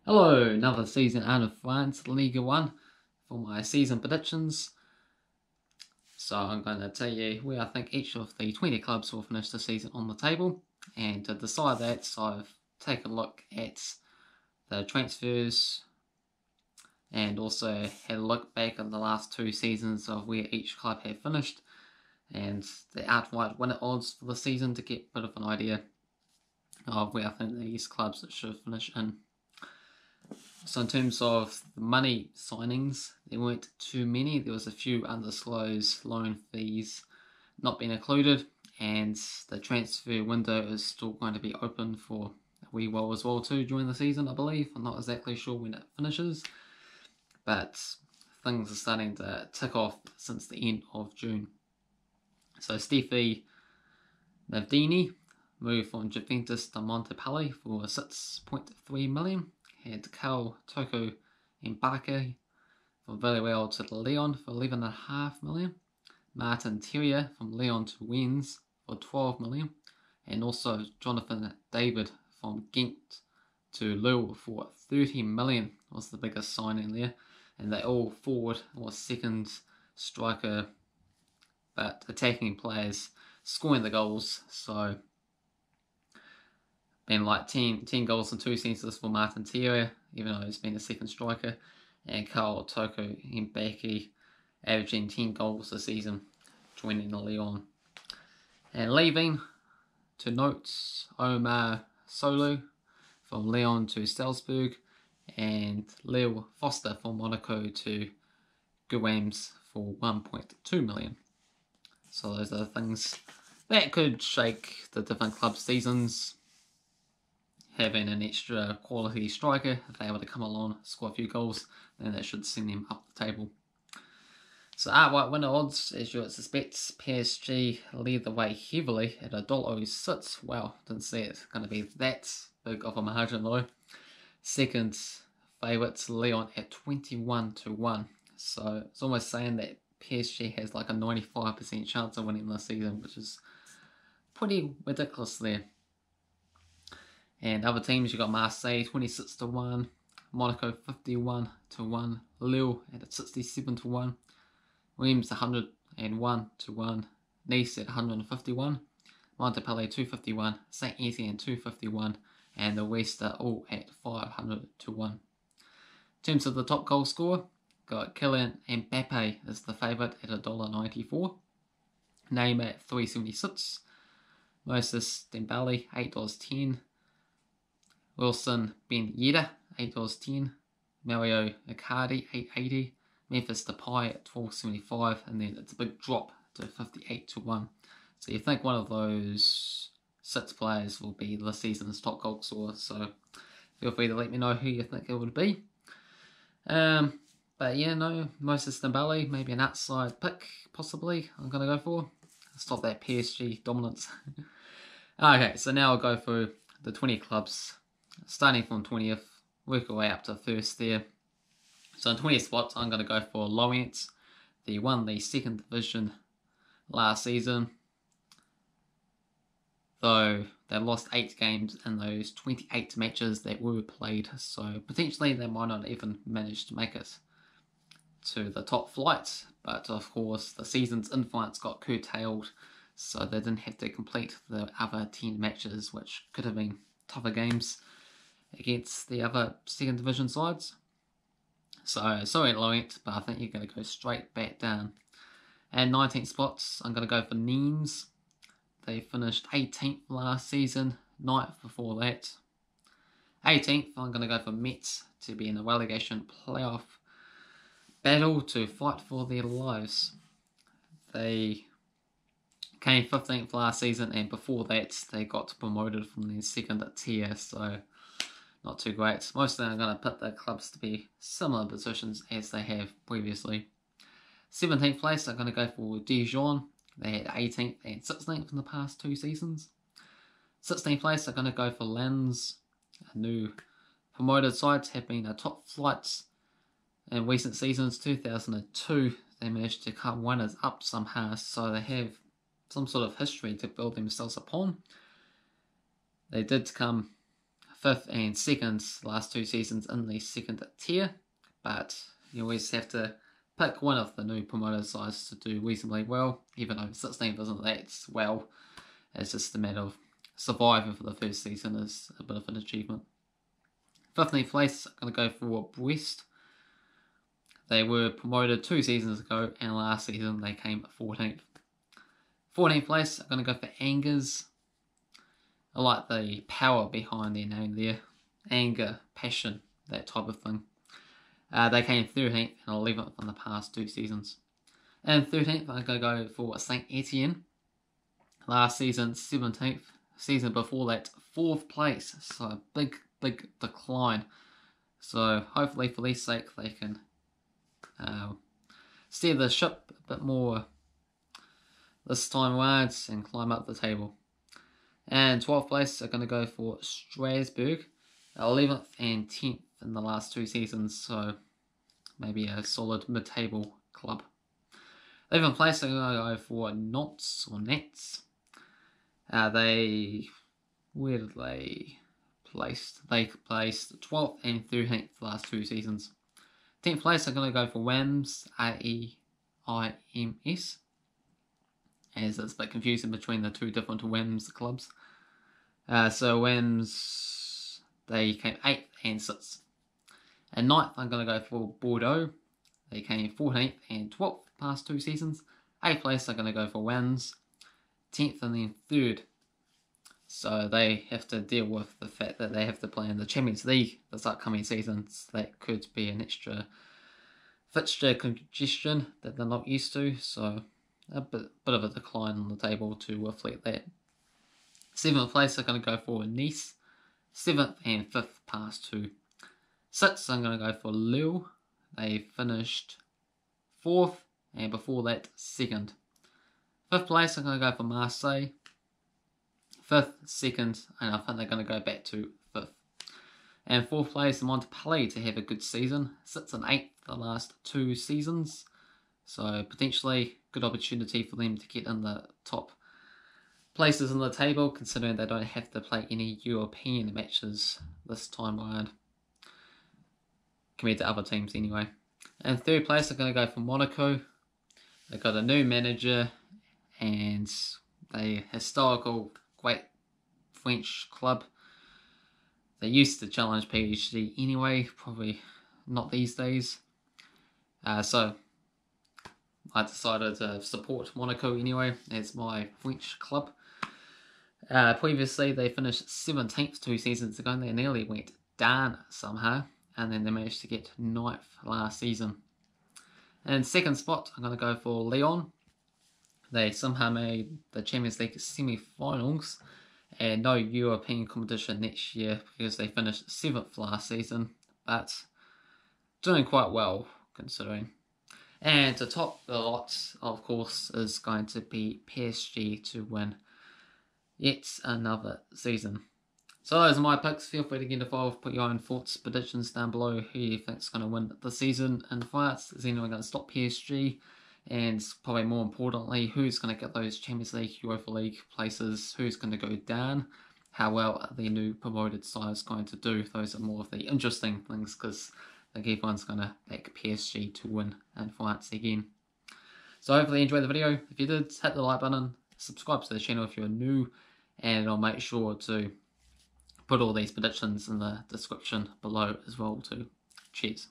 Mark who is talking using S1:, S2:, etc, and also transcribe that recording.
S1: Hello, another season out of France, Ligue 1 for my season predictions. So I'm going to tell you where I think each of the 20 clubs will finish the season on the table. And to decide that, so I've taken a look at the transfers and also had a look back at the last two seasons of where each club had finished and the outright winner odds for the season to get a bit of an idea of where I think these clubs should finish in. So in terms of the money signings, there weren't too many. There was a few undisclosed loan fees not being included, and the transfer window is still going to be open for a wee while as well too during the season, I believe. I'm not exactly sure when it finishes, but things are starting to tick off since the end of June. So Steffi Mavdini moved from Juventus to Montpellier for 6.3 million. Had Carl Toko Mbake from Villarreal to Lyon for 11.5 million. Martin Terrier from Lyon to Rennes for 12 million. And also Jonathan David from Ghent to Lille for 30 million was the biggest signing there. And they all forward or second striker, but attacking players scoring the goals. So been like 10 goals in 2 seasons for Martin Terrier, even though he's been a second striker, and Carl Toko Mbeki averaging 10 goals a season, joining the Lyon. And leaving, to note, Omar Solu from Lyon to Strasbourg, and Leo Foster from Monaco to Reims for 1.2 million. So those are the things that could shake the different club seasons. Having an extra quality striker, if they're able to come along, score a few goals, then that should send them up the table. So outright winner odds, as you would suspect, PSG lead the way heavily at $1.06. Wow, didn't see it going to be that big of a margin though. Second favourites, Lyon at 21-1. So it's almost saying that PSG has like a 95% chance of winning this season, which is pretty ridiculous there. And other teams, you got Marseille 26-1, Monaco 51-1, Lille at 67-1, Reims 101-1, Nice at 151, Montpellier 251, St Etienne 251, and the West are all at 500-1. In terms of the top goal scorer, got Kylian Mbappe as the favourite at $1.94, Neymar at $3.76, Moses Dembele $8.10, Wilson Ben Yedder, $8.10. Mario Icardi, $8.80. Memphis Depay at $12.75. And then it's a big drop to 58-1. So you think one of those 6 players will be the season's top goal scorer. So feel free to let me know who you think it would be. But yeah, no, Moses Dembele, maybe an outside pick, possibly, I'm going to go for. Stop that PSG dominance. Okay, so now I'll go through the 20 clubs. Starting from 20th, work our way up to first there. So in 20th spots, I'm going to go for Lorient. They won the second division last season, though they lost 8 games in those 28 matches that were played. So potentially they might not even manage to make it to the top flight. But of course, the season's influence got curtailed, so they didn't have to complete the other 10 matches, which could have been tougher games against the other second division sides. So sorry Lorient, but I think you're going to go straight back down. And 19th spots, I'm going to go for Nimes. They finished 18th last season, 9th before that. 18th, I'm going to go for Metz to be in the relegation playoff battle to fight for their lives. They came 15th last season, and before that they got promoted from their second tier, so not too great. Most of them are going to put the clubs to be similar positions as they have previously. 17th place, I'm going to go for Dijon. They had 18th and 16th in the past 2 seasons. 16th place, I'm going to go for Lens. A new promoted sides have been a top flight in recent seasons. 2002, they managed to come runners up somehow, so they have some sort of history to build themselves upon. They did come 5th and 2nd last 2 seasons in the 2nd tier, but you always have to pick one of the new promoted sides to do reasonably well, even though 16th isn't that well. It's just a matter of surviving for the first season is a bit of an achievement. 15th place, I'm going to go for Brest. They were promoted 2 seasons ago, and last season they came 14th. 14th place, I'm going to go for Angers. I like the power behind their name there. Anger, passion, that type of thing. They came 13th and 11th in the past 2 seasons. And 13th, I'm going to go for St Etienne. Last season, 17th. Season before that, 4th place. So a big decline. So hopefully for their sake they can steer the ship a bit more this time around and climb up the table. And 12th place are going to go for Strasbourg, 11th and 10th in the last 2 seasons, so maybe a solid mid-table club. 11th place are going to go for Nantes or Nets. Where did they place? They placed 12th and 13th the last 2 seasons. 10th place are going to go for Reims, R-E-I-M-S, as it's a bit confusing between the 2 different Reims clubs. So Reims, they came 8th and 6th. And 9th, I'm going to go for Bordeaux. They came 14th and 12th past 2 seasons. 8th place, I'm going to go for Rennes. 10th and then 3rd. So they have to deal with the fact that they have to play in the Champions League this upcoming season. So that could be an extra fixture congestion that they're not used to. So a bit of a decline on the table to reflect that. 7th place, I'm going to go for Nice. 7th and 5th past 2. 6th, I'm going to go for Lille. They finished 4th, and before that, 2nd. 5th place, I'm going to go for Marseille. 5th, 2nd, and I think they're going to go back to 5th. And 4th place, Montpellier to have a good season. 6th and 8th the last 2 seasons. So potentially good opportunity for them to get in the top places in the table, considering they don't have to play any European matches this time around, compared to other teams anyway. And 3rd place, I'm going to go for Monaco. They've got a new manager and a historical great French club. They used to challenge PSG anyway, probably not these days. So I decided to support Monaco anyway as my French club. Previously they finished 17th 2 seasons ago and they nearly went down somehow, and then they managed to get 9th last season. And 2nd spot, I'm going to go for Lyon. They somehow made the Champions League semi-finals and no European competition next year because they finished 7th last season, but doing quite well considering. And to top the lot, of course, is going to be PSG to win yet another season. So those are my picks. Feel free to get involved, put your own thoughts, predictions down below. Who you think is going to win the season in France? Is anyone going to stop PSG? And probably more importantly, who's going to get those Champions League, Europa League places? Who's going to go down? How well are the new promoted sides going to do? Those are more of the interesting things because I think everyone's going to back PSG to win in France again. So hopefully you enjoyed the video. If you did, hit the like button, subscribe to the channel if you're new, and I'll make sure to put all these predictions in the description below as well too. Cheers.